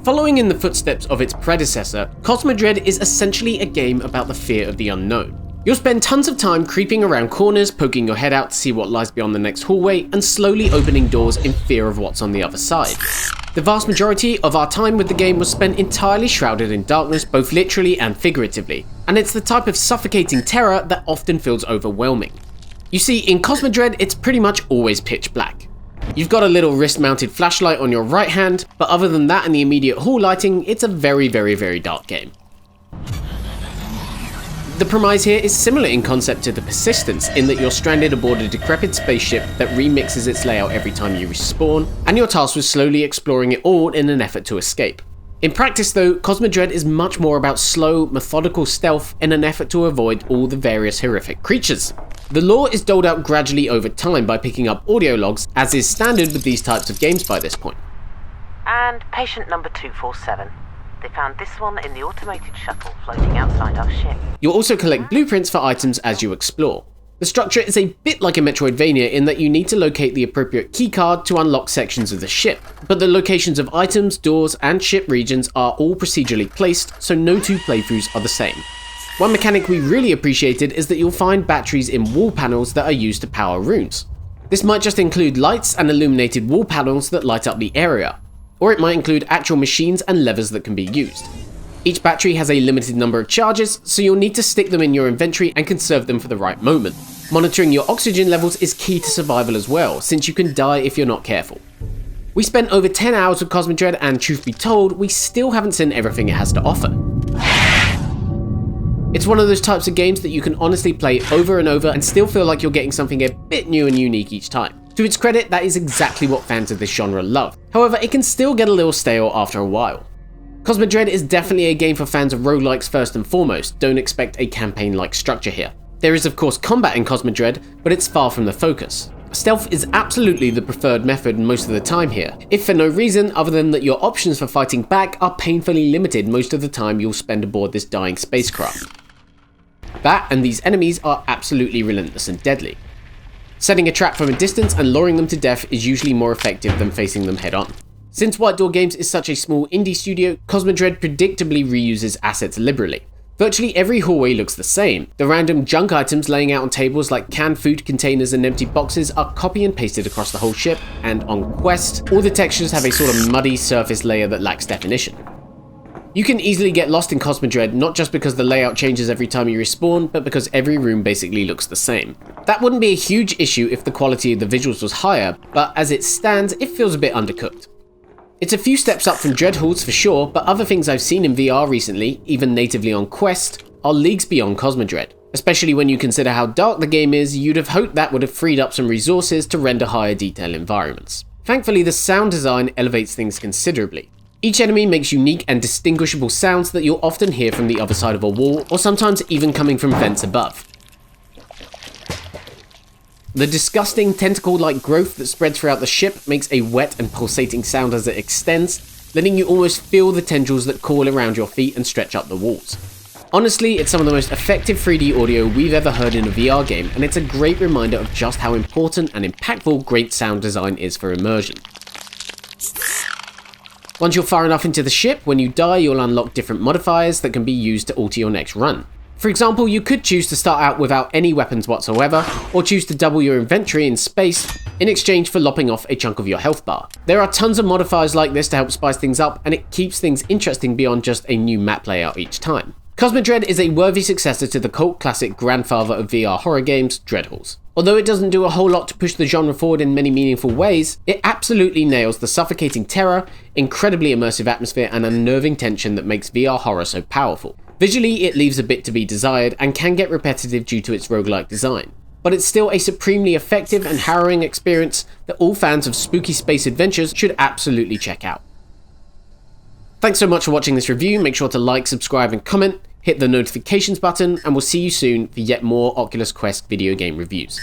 Following in the footsteps of its predecessor, Cosmodread is essentially a game about the fear of the unknown. You'll spend tons of time creeping around corners, poking your head out to see what lies beyond the next hallway, and slowly opening doors in fear of what's on the other side. The vast majority of our time with the game was spent entirely shrouded in darkness, both literally and figuratively, and it's the type of suffocating terror that often feels overwhelming. You see, in Cosmodread, it's pretty much always pitch black. You've got a little wrist-mounted flashlight on your right hand, but other than that and the immediate hall lighting, it's a very dark game. The premise here is similar in concept to The Persistence, in that you're stranded aboard a decrepit spaceship that remixes its layout every time you respawn, and you're tasked with slowly exploring it all in an effort to escape. In practice though, Cosmodread is much more about slow, methodical stealth in an effort to avoid all the various horrific creatures. The lore is doled out gradually over time by picking up audio logs, as is standard with these types of games by this point. And patient number 247. They found this one in the automated shuttle floating outside our ship. You'll also collect blueprints for items as you explore. The structure is a bit like a Metroidvania in that you need to locate the appropriate keycard to unlock sections of the ship, but the locations of items, doors, and ship regions are all procedurally placed, so no two playthroughs are the same. One mechanic we really appreciated is that you'll find batteries in wall panels that are used to power rooms. This might just include lights and illuminated wall panels that light up the area, or it might include actual machines and levers that can be used. Each battery has a limited number of charges, so you'll need to stick them in your inventory and conserve them for the right moment. Monitoring your oxygen levels is key to survival as well, since you can die if you're not careful. We spent over 10 hours with Cosmodread, and truth be told, we still haven't seen everything it has to offer. It's one of those types of games that you can honestly play over and over and still feel like you're getting something a bit new and unique each time. To its credit, that is exactly what fans of this genre love. However, it can still get a little stale after a while. Cosmodread is definitely a game for fans of roguelikes first and foremost. Don't expect a campaign-like structure here. There is of course combat in Cosmodread, but it's far from the focus. Stealth is absolutely the preferred method most of the time here, if for no reason other than that your options for fighting back are painfully limited most of the time you'll spend aboard this dying spacecraft. That and these enemies are absolutely relentless and deadly. Setting a trap from a distance and luring them to death is usually more effective than facing them head on. Since White Door Games is such a small indie studio, Cosmodread predictably reuses assets liberally. Virtually every hallway looks the same. The random junk items laying out on tables like canned food containers and empty boxes are copy and pasted across the whole ship, and on Quest, all the textures have a sort of muddy surface layer that lacks definition. You can easily get lost in Cosmodread not just because the layout changes every time you respawn, but because every room basically looks the same. That wouldn't be a huge issue if the quality of the visuals was higher, but as it stands, it feels a bit undercooked. It's a few steps up from Dread Halls for sure, but other things I've seen in VR recently, even natively on Quest, are leagues beyond Cosmodread. Especially when you consider how dark the game is, you'd have hoped that would have freed up some resources to render higher detail environments. Thankfully, the sound design elevates things considerably. Each enemy makes unique and distinguishable sounds that you'll often hear from the other side of a wall, or sometimes even coming from vents above. The disgusting tentacle-like growth that spreads throughout the ship makes a wet and pulsating sound as it extends, letting you almost feel the tendrils that coil around your feet and stretch up the walls. Honestly, it's some of the most effective 3D audio we've ever heard in a VR game, and it's a great reminder of just how important and impactful great sound design is for immersion. Once you're far enough into the ship, when you die you'll unlock different modifiers that can be used to alter your next run. For example, you could choose to start out without any weapons whatsoever, or choose to double your inventory in space in exchange for lopping off a chunk of your health bar. There are tons of modifiers like this to help spice things up, and it keeps things interesting beyond just a new map layout each time. Cosmodread is a worthy successor to the cult classic grandfather of VR horror games, Dread Halls. Although it doesn't do a whole lot to push the genre forward in many meaningful ways, it absolutely nails the suffocating terror, incredibly immersive atmosphere, and unnerving tension that makes VR horror so powerful. Visually, it leaves a bit to be desired and can get repetitive due to its roguelike design, but it's still a supremely effective and harrowing experience that all fans of spooky space adventures should absolutely check out. Thanks so much for watching this review. Make sure to like, subscribe, and comment. Hit the notifications button, and we'll see you soon for yet more Oculus Quest video game reviews.